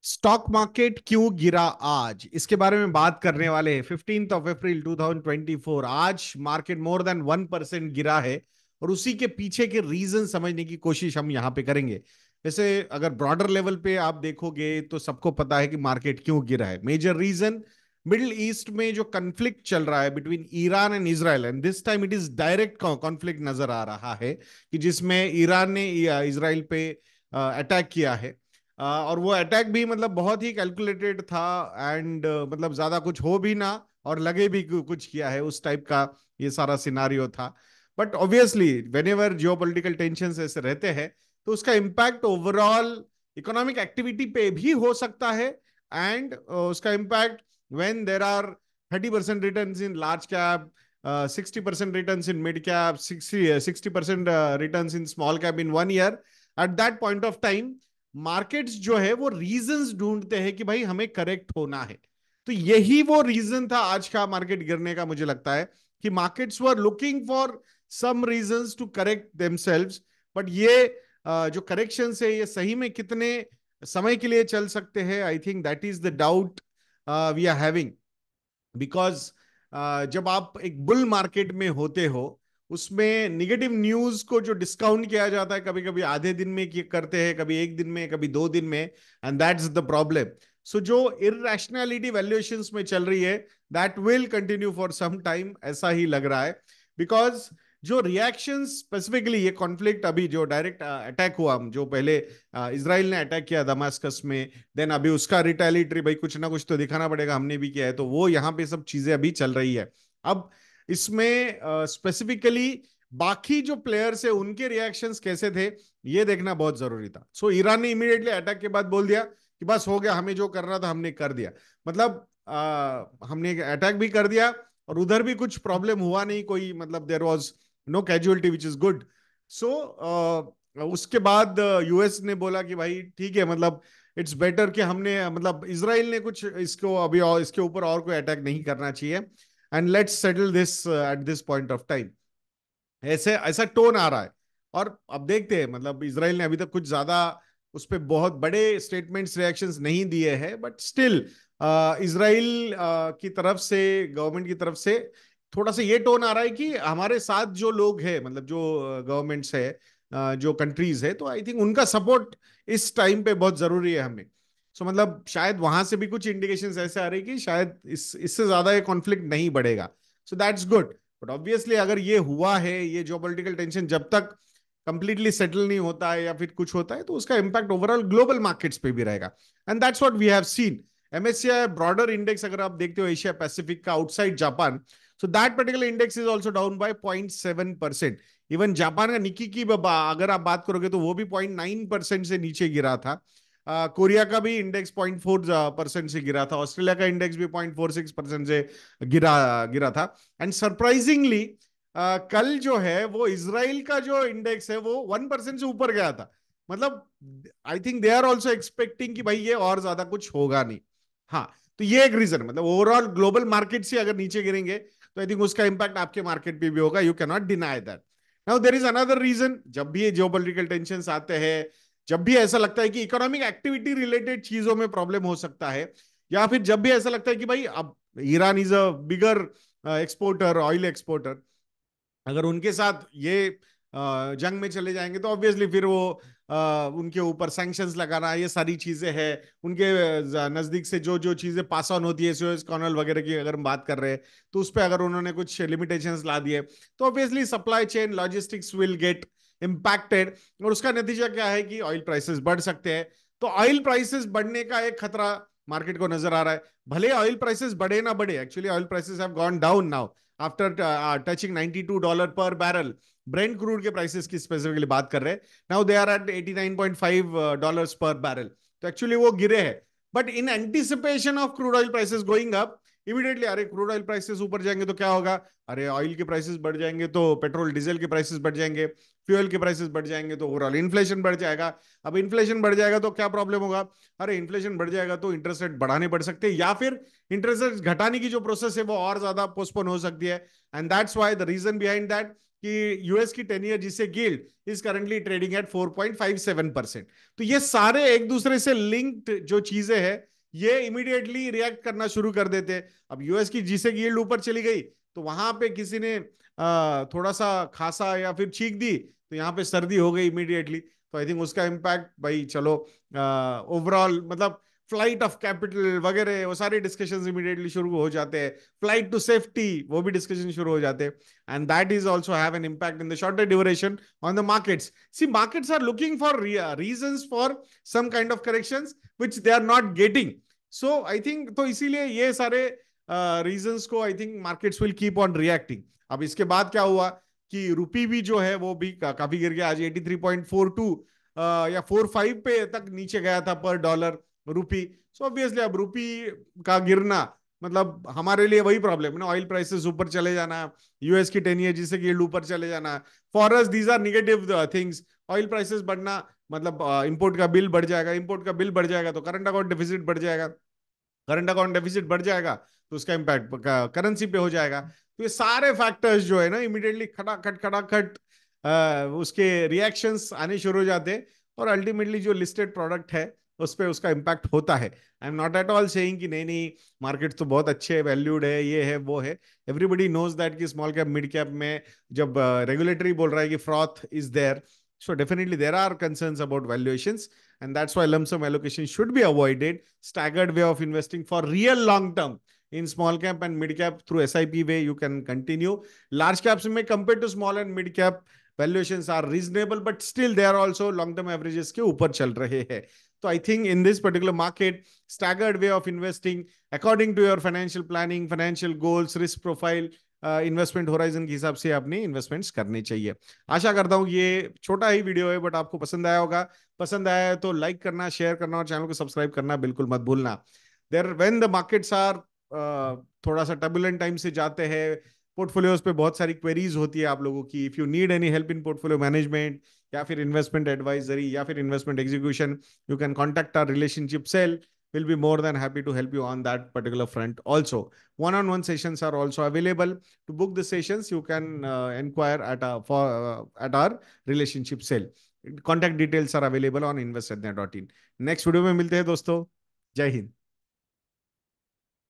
Stock market क्यों गिरा आज, इसके बारे में बात करने वाले हैं। 15 अप्रैल 2024 आज मार्केट मोर देन 1% गिरा है और उसी के पीछे के रीजन समझने की कोशिश हम यहां पे करेंगे। वैसे अगर ब्रॉडर लेवल पे आप देखोगे तो सबको पता है कि मार्केट क्यों गिरा है। मेजर रीजन मिडिल ईस्ट में जो कन्फ्लिक्ट चल रहा है between Iran and Israel, and this time it is direct conflict नजर आ रहा है कि जिसमें ईरान ने इजराइल पे अटैक किया है। और वो अटैक भी मतलब बहुत ही कैलकुलेटेड था एंड मतलब ज्यादा कुछ हो भी ना और लगे भी कुछ किया है, उस टाइप का ये सारा सिनारियो था। But obviously when ever geopolitical tension ऐसे रहते हैं तो उसका इम्पैक्ट ओवरऑल इकोनॉमिक एक्टिविटी पे भी हो सकता है। एंड उसका impact when there are 30% returns in large cap, 60% returns in mid cap, 60% returns in small cap in 1 year, at that point of time markets जो है वो रीजंस ढूंढते हैं कि भाई हमें करेक्ट होना है। तो यही वो रीजन था आज का मार्केट गिरने का। मुझे लगता है कि markets were looking for some reasons to correct themselves. But ये जो करेक्शन है ये सही में कितने समय के लिए चल सकते हैं, I think that is the doubt we are having. Because जब आप एक बुल मार्केट में होते हो उसमें निगेटिव न्यूज को जो डिस्काउंट किया जाता है, कभी कभी आधे दिन में करते हैं, कभी एक दिन में, कभी 2 दिन में, and that's the problem. So जो इरैशनैलिटी वैल्यूएशंस में चल रही है that will continue for some time, ऐसा ही लग रहा है। बिकॉज जो रिएक्शन स्पेसिफिकली ये कॉन्फ्लिक्ट अभी जो डायरेक्ट अटैक हुआ, जो पहले इसराइल ने अटैक किया दमास्कस में, देन अभी उसका रिटेलिटरी, भाई कुछ ना कुछ तो दिखाना पड़ेगा, हमने भी किया है, तो वो यहाँ पे सब चीजें अभी चल रही है। अब इसमें स्पेसिफिकली बाकी जो प्लेयर्स है उनके रिएक्शंस कैसे थे ये देखना बहुत जरूरी था। सो ईरान ने इमीडिएटली अटैक के बाद बोल दिया कि बस हो गया, हमें जो करना था हमने कर दिया। मतलब हमने अटैक भी कर दिया और उधर भी कुछ प्रॉब्लम हुआ नहीं कोई, मतलब there was no casualty which is good. So उसके बाद यूएस ने बोला कि भाई ठीक है, मतलब इट्स बेटर कि हमने, मतलब इसराइल ने कुछ इसको अभी और इसके ऊपर और कोई अटैक नहीं करना चाहिए and let's settle this at this point of time. ऐसे ऐसा टोन आ रहा है। और अब देखते हैं, मतलब इसराइल ने अभी तक कुछ ज्यादा उस पर बहुत बड़े स्टेटमेंट्स रिएक्शंस नहीं दिए हैं, बट स्टिल इसराइल की तरफ से, गवर्नमेंट की तरफ से थोड़ा सा ये टोन आ रहा है कि हमारे साथ जो लोग हैं, मतलब जो गवर्नमेंट्स है, जो कंट्रीज है, तो आई थिंक उनका सपोर्ट इस टाइम पे बहुत जरूरी है हमें। सो मतलब शायद वहां से भी कुछ इंडिकेशंस ऐसे आ रही कि शायद इससे ज्यादा ये कॉन्फ्लिक्ट नहीं बढ़ेगा। So that's good. But obviously अगर ये हुआ है, ये जो पॉलिटिकल टेंशन जब तक कंप्लीटली सेटल नहीं होता है या फिर कुछ होता है, तो उसका इंपैक्ट ओवरऑल ग्लोबल मार्केट्स पे भी रहेगा। And that's what we have seen. MSCI broader index अगर आप देखते हो एशिया पैसिफिक का outside Japan, so that particular index is also down by 0.7%। Even Japan का निकी की अगर आप बात करोगे तो वो भी 0.9% से नीचे गिरा था। कोरिया का भी इंडेक्स 0.4% से गिरा था। ऑस्ट्रेलिया का इंडेक्स भी 0.46% से गिरा गिरा था। एंड सरप्राइजिंगली कल जो है वो इसराइल का जो इंडेक्स है वो 1% से ऊपर गया था। मतलब I think they are also expecting कि भाई ये और ज्यादा कुछ होगा नहीं। हाँ, तो ये एक रीजन, मतलब ओवरऑल ग्लोबल मार्केट से अगर नीचे गिरेंगे तो आई थिंक उसका इंपैक्ट आपके मार्केट पे भी होगा। You can not deny that. Now there is another reason. जब भी ये जियोपॉलिटिकल टेंशंस आते हैं, जब भी ऐसा लगता है कि इकोनॉमिक एक्टिविटी रिलेटेड चीजों में प्रॉब्लम हो सकता है, या फिर जब भी ऐसा लगता है कि भाई अब Iran is a bigger exporter, oil exporter, अगर उनके साथ ये जंग में चले जाएंगे तो ऑब्वियसली फिर वो उनके ऊपर सैंक्शंस लगाना, ये सारी चीजें हैं। उनके नजदीक से जो जो चीजें पास ऑन होती है, सुएज कैनाल वगैरह की अगर हम बात कर रहे हैं, तो उस पर अगर उन्होंने कुछ लिमिटेशंस ला दिए तो obviously supply chain logistics will get impacted. और उसका नतीजा क्या है कि ऑयल प्राइसेस बढ़ सकते हैं। तो ऑयल प्राइसेस बढ़ने का एक खतरा मार्केट को नजर आ रहा है। भले ऑयल प्राइसेस बढ़े ना बढ़े, actually oil prices have gone down now after touching $92 पर बैरल। ब्रेंट क्रूड के प्राइसेस की स्पेसिफिकली बात कर रहे हैं, नाउ दे आर एट $89.5 पर बैरल। तो एक्चुअली वो गिरे हैं। But in anticipation of crude oil prices going up, immediately अरे क्रूड ऑयल प्राइसेस ऊपर जाएंगे तो क्या होगा, अरे ऑयल के प्राइसेस बढ़ जाएंगे तो पेट्रोल डीजल के प्राइसेस बढ़ जाएंगे, फ्यूल के प्राइसेस बढ़ जाएंगे तो ओवरऑल इन्फ्लेशन बढ़ जाएगा। अब इन्फ्लेशन बढ़ जाएगा तो क्या प्रॉब्लम होगा, अरे इन्फ्लेशन बढ़ जाएगा तो इंटरेस्ट रेट बढ़ाने पड़ सकते हैं, या फिर इंटरेस्ट रेट घटाने की जो प्रोसेस है वो और ज्यादा पोस्टपोन हो सकती है। And that's why the reason behind that कि यूएस की 10 ईयर जिसे yield is currently trading at 4.57%। तो ये सारे एक दूसरे से लिंक्ड जो चीजें हैं ये इमीडिएटली रिएक्ट करना शुरू कर देते हैं। अब यूएस की जिसे गिल्ड ऊपर चली गई तो वहां पे किसी ने थोड़ा सा खांसा या फिर छींक दी तो यहाँ पे सर्दी हो गई इमीडिएटली। तो आई थिंक उसका इम्पैक्ट भाई चलो ओवरऑल मतलब फ्लाइट ऑफ कैपिटल वगैरह वो सारे डिस्कशंस इमीडिएटली शुरू हो जाते हैं। फ्लाइट टू सेफ्टी वो भी डिस्कशन शुरू हो जाते हैं। And that is also have an impact in the shorter duration on the markets. See markets are looking for reasons for some kind of corrections which they are not getting. So I think तो इसीलिए ये सारे reasons को I think markets will keep on reacting. अब इसके बाद क्या हुआ कि रुपी भी जो है वो भी काफी गिर गया। आज 83.42 या 45 पे तक नीचे गया था पर डॉलर रुपी। सो ऑब्वियसली अब रुपी का गिरना मतलब हमारे लिए वही प्रॉब्लम है ना, ऑयल प्राइसेस ऊपर चले जाना, यूएस की 10 ईयर जिसे गिल्ड ऊपर चले जाना। For us these are negative things. Oil prices बढ़ना मतलब इंपोर्ट का बिल बढ़ जाएगा, इंपोर्ट का बिल बढ़ जाएगा तो करंट अकाउंट डेफिसिट बढ़ जाएगा, करंट अकाउंट डेफिसिट बढ़ जाएगा तो उसका इम्पैक्ट करेंसी पे हो जाएगा। तो ये सारे फैक्टर्स जो है ना इमीडिएटली खटाखट खटाखट उसके रिएक्शंस आने शुरू हो जाते हैं और अल्टीमेटली जो लिस्टेड प्रोडक्ट है उस पर उसका इम्पैक्ट होता है। I am not at all saying कि नहीं नहीं मार्केट तो बहुत अच्छे है, वैल्यूड है, ये है वो है। एवरीबडी नोज दैट कि स्मॉल कैप मिड कैप में जब रेगुलेटरी बोल रहा है कि froth is there, so definitely there are concerns about valuations, and that's why lump sum allocation should be avoided. Staggered way of investing for real long term in small cap and mid cap through SIP way you can continue. Large caps may compared to small and mid cap valuations are reasonable, but still they are also long term averages के ऊपर चल रहे हैं। So I think in this particular market, staggered way of investing according to your financial planning, financial goals, risk profile, investment horizon के हिसाब से अपनी investments करनी चाहिए। आशा करता हूँ ये छोटा ही वीडियो है बट आपको पसंद आया होगा। पसंद आया है तो लाइक करना, शेयर करना और चैनल को सब्सक्राइब करना बिल्कुल मत भूलना। There when the markets are थोड़ा सा टर्बुलेंट टाइम से जाते हैं, पोर्टफोलियोज पे बहुत सारी क्वेरीज होती है आप लोगों की। If you need any help in portfolio management या फिर इन्वेस्टमेंट एडवाइजरी या फिर investment execution, you can contact our relationship cell. We'll be more than happy to help you on that particular front also. One-on-one sessions are also available. To book the sessions you can inquire at our relationship cell. Contact details are available on invest@net.in. Next video में मिलते हैं दोस्तों। जय हिंद।